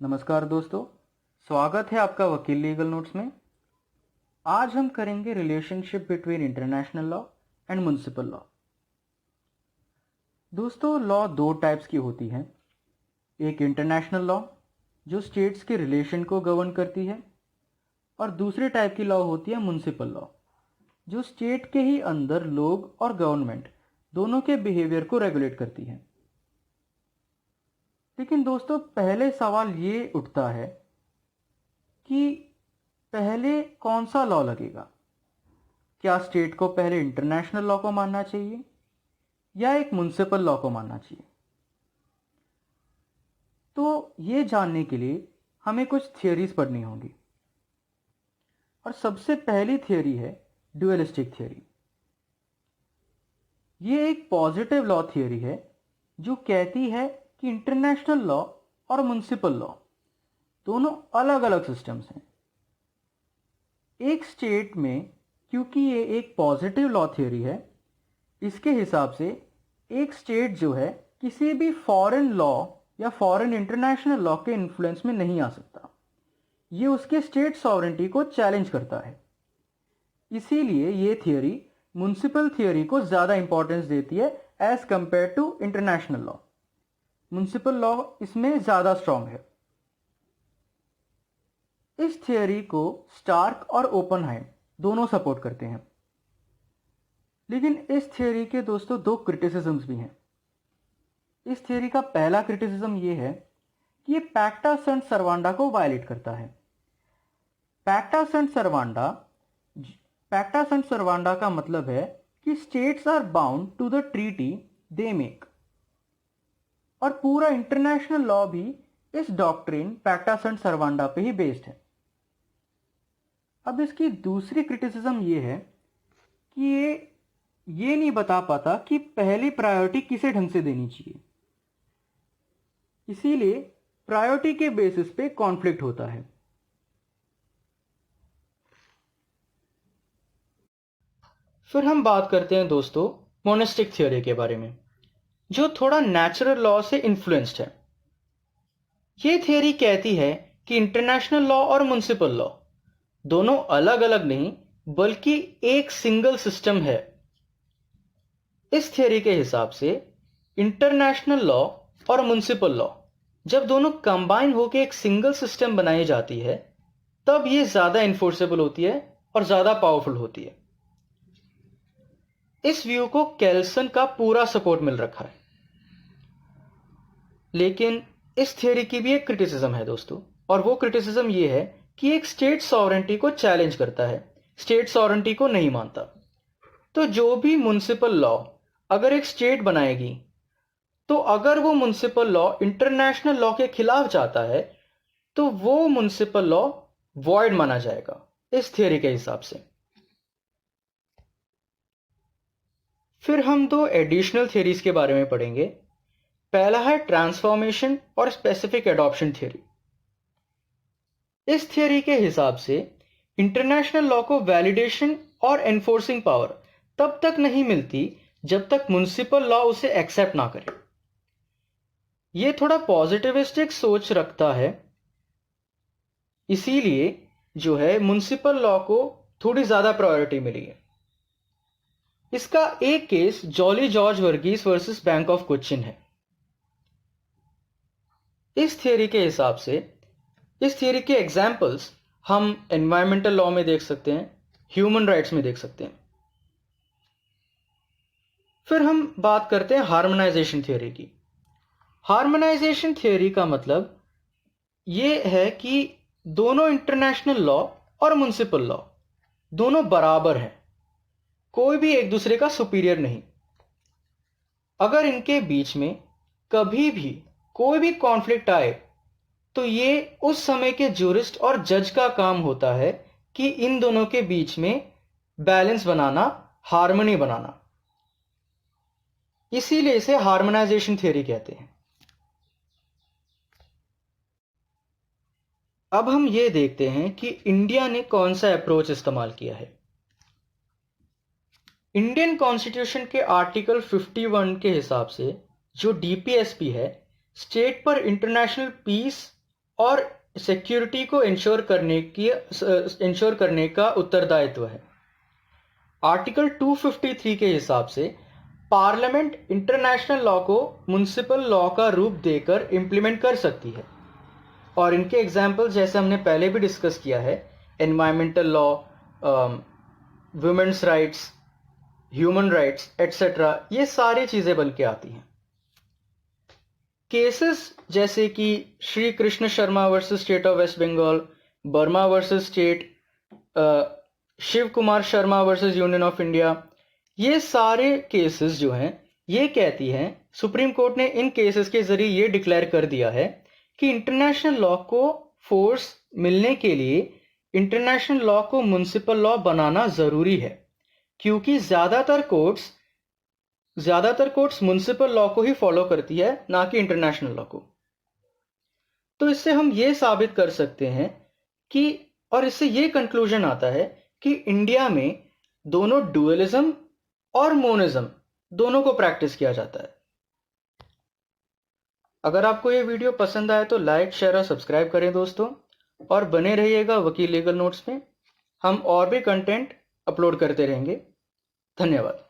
नमस्कार दोस्तों, स्वागत है आपका वकील लीगल नोट्स में। आज हम करेंगे relationship between international law and municipal law. दोस्तों, लॉ दो टाइप्स की होती है। एक इंटरनेशनल लॉ जो स्टेट्स के रिलेशन को गवर्न करती है, और दूसरे टाइप की लॉ होती है म्युनिसिपल लॉ जो स्टेट के ही अंदर लोग और गवर्नमेंट दोनों के बिहेवियर को रेगुलेट करती है। लेकिन दोस्तों, पहले सवाल ये उठता है कि पहले कौन सा लॉ लगेगा। क्या स्टेट को पहले इंटरनेशनल लॉ को मानना चाहिए या एक म्युनिसिपल लॉ को मानना चाहिए? तो ये जानने के लिए हमें कुछ थियोरीज पढ़नी होंगी, और सबसे पहली थियोरी है ड्यूअलिस्टिक थियोरी। ये एक पॉजिटिव लॉ थियोरी है जो कहती है कि इंटरनेशनल लॉ और म्युनिसिपल लॉ दोनों अलग अलग सिस्टम्स हैं। एक स्टेट में, क्योंकि ये एक पॉजिटिव लॉ थियोरी है, इसके हिसाब से एक स्टेट जो है किसी भी फॉरेन लॉ या फॉरेन इंटरनेशनल लॉ के इन्फ्लुएंस में नहीं आ सकता। ये उसके स्टेट सॉवरेंटी को चैलेंज करता है। इसीलिए ये थियोरी म्युनिसिपल थियोरी को ज़्यादा इंपॉर्टेंस देती है as compare to international law. Municipal law इसमें ज़्यादा स्ट्रांग है। इस थियोरी को स्टार्क और ओपनहाइम दोनों सपोर्ट करते हैं। लेकिन इस थियोरी के दोस्तों दो क्रिटिसिज्म्स भी हैं। इस थियोरी का पहला क्रिटिसिज्म ये है कि ये पैक्टा सन्ट सर्वांडा को वायलेट करता है। पैक्टा सन्ट सर्वांडा का मतलब है कि states are bound to the treaty they make, और पूरा इंटरनेशनल लॉ भी इस डॉक्ट्रिन पैक्टा सन्ट सर्वांडा पे ही बेस्ड है। अब इसकी दूसरी क्रिटिसिज्म ये है कि ये नहीं बता पाता कि पहली प्रायोरिटी किसे ढंग से देनी चाहिए। इसीलिए प्रायोरिटी के बेसिस पे कॉन्फ्लिक्ट होता है। फिर हम बात करते हैं दोस्तों मोनेस्टिक थ्योरी के बारे में, जो थोड़ा नेचुरल लॉ से इन्फ्लुएंस्ड है। ये थ्योरी कहती है कि इंटरनेशनल लॉ और म्युनिसिपल लॉ दोनों अलग अलग नहीं बल्कि एक सिंगल सिस्टम है। इस थ्योरी के हिसाब से इंटरनेशनल लॉ और म्युनिसिपल लॉ जब दोनों कंबाइन होकर एक सिंगल सिस्टम बनाई जाती है, तब ये ज्यादा इन्फोर्सेबल होती है और ज्यादा पावरफुल होती है। इस व्यू को कैल्सन का पूरा सपोर्ट मिल रखा है। लेकिन इस थ्योरी की भी एक क्रिटिसिज्म है दोस्तों, और वो क्रिटिसिज्म ये है कि एक स्टेट सॉवरेंटी को चैलेंज करता है, स्टेट सॉवरेंटी को नहीं मानता। तो जो भी म्युनिसिपल लॉ अगर एक स्टेट बनाएगी, तो अगर वो म्युनिसिपल लॉ इंटरनेशनल लॉ के खिलाफ जाता है, तो वो म्युनिसिपल लॉ वॉइड माना जाएगा इस थियोरी के हिसाब से। फिर हम दो एडिशनल थियोरीज के बारे में पढ़ेंगे। पहला है ट्रांसफॉर्मेशन और स्पेसिफिक एडॉप्शन थ्योरी। इस थियोरी के हिसाब से इंटरनेशनल लॉ को वैलिडेशन और एनफोर्सिंग पावर तब तक नहीं मिलती जब तक म्युनिसिपल लॉ उसे एक्सेप्ट ना करे। यह थोड़ा पॉजिटिविस्टिक सोच रखता है, इसीलिए जो है म्युनिसिपल लॉ को थोड़ी ज्यादा प्रायोरिटी मिली है। इसका एक case Jolly George Varghese versus bank of Cochin है। इस थियोरी के हिसाब से इस थियोरी के एग्जाम्पल्स हम एनवायरमेंटल लॉ में देख सकते हैं, ह्यूमन राइट्स में देख सकते हैं। फिर हम बात करते हैं हार्मोनाइजेशन थ्योरी की। हार्मोनाइजेशन थ्योरी का मतलब यह है कि दोनों इंटरनेशनल लॉ और म्युनिसिपल लॉ दोनों बराबर हैं, कोई भी एक दूसरे का सुपीरियर नहीं। अगर इनके बीच में कभी भी कोई भी कॉन्फ्लिक्ट आए, तो ये उस समय के जूरिस्ट और जज का काम होता है कि इन दोनों के बीच में बैलेंस बनाना, हार्मनी बनाना। इसीलिए इसे हार्मोनाइजेशन थ्योरी कहते हैं। अब हम ये देखते हैं कि इंडिया ने कौन सा अप्रोच इस्तेमाल किया है। इंडियन कॉन्स्टिट्यूशन के आर्टिकल 51 के हिसाब से जो डीपीएसपी है, स्टेट पर इंटरनेशनल पीस और सिक्योरिटी को इंश्योर करने का उत्तरदायित्व है। आर्टिकल 253 के हिसाब से पार्लियामेंट इंटरनेशनल लॉ को म्युनिसिपल लॉ का रूप देकर इंप्लीमेंट कर सकती है। और इनके एग्जाम्पल जैसे हमने पहले भी डिस्कस किया है, environmental law, women's rights, human rights etcetera, ये सारी चीजें बन के आती हैं। केसेस जैसे कि Shri Krishna Sharma versus state of West Bengal, Burma versus state, Shiv Kumar Sharma versus union of India, ये सारे केसेस जो हैं ये कहती हैं, सुप्रीम कोर्ट ने इन केसेस के जरिए ये डिक्लेयर कर दिया है कि इंटरनेशनल लॉ को फोर्स मिलने के लिए इंटरनेशनल लॉ को म्युनिसिपल लॉ बनाना जरूरी है, क्योंकि ज्यादातर कोर्ट्स म्युनिसिपल लॉ को ही फॉलो करती है, ना कि इंटरनेशनल लॉ को। तो इससे हम ये साबित कर सकते हैं कि, और इससे ये कंक्लूजन आता है कि इंडिया में दोनों डुअलिज्म और मोनिज्म दोनों को प्रैक्टिस किया जाता है। अगर आपको ये वीडियो पसंद आए तो लाइक, शेयर और सब्सक्राइब करें दोस्तों, और बने रहिएगा वकील लीगल नोट्स में। हम और भी कंटेंट अपलोड करते रहेंगे। धन्यवाद।